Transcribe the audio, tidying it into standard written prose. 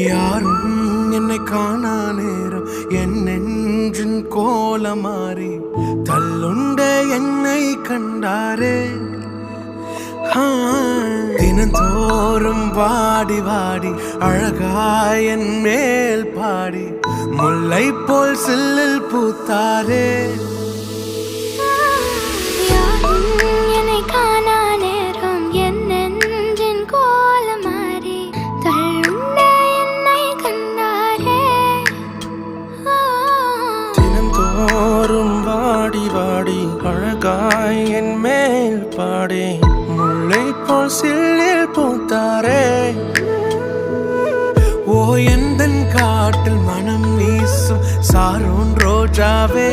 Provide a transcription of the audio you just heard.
யாரும் என்னை காணா நேரம் என் நெஞ்சின் கோலமாறி தள்ளுண்ட என்னை கண்டாரே. தினந்தோறும் வாடி வாடி அழகாய் என் மேல் பாடி முல்லை போல் சில்லில் பூத்தாரே. வாடி வாடி அழகாய் என் மேல் பாடி முல்லை போல் சில்லில் பூத்தாரே. ஓ எந்தன் காட்டில் மனம் வீசும் சாரோன் ரோஜாவே,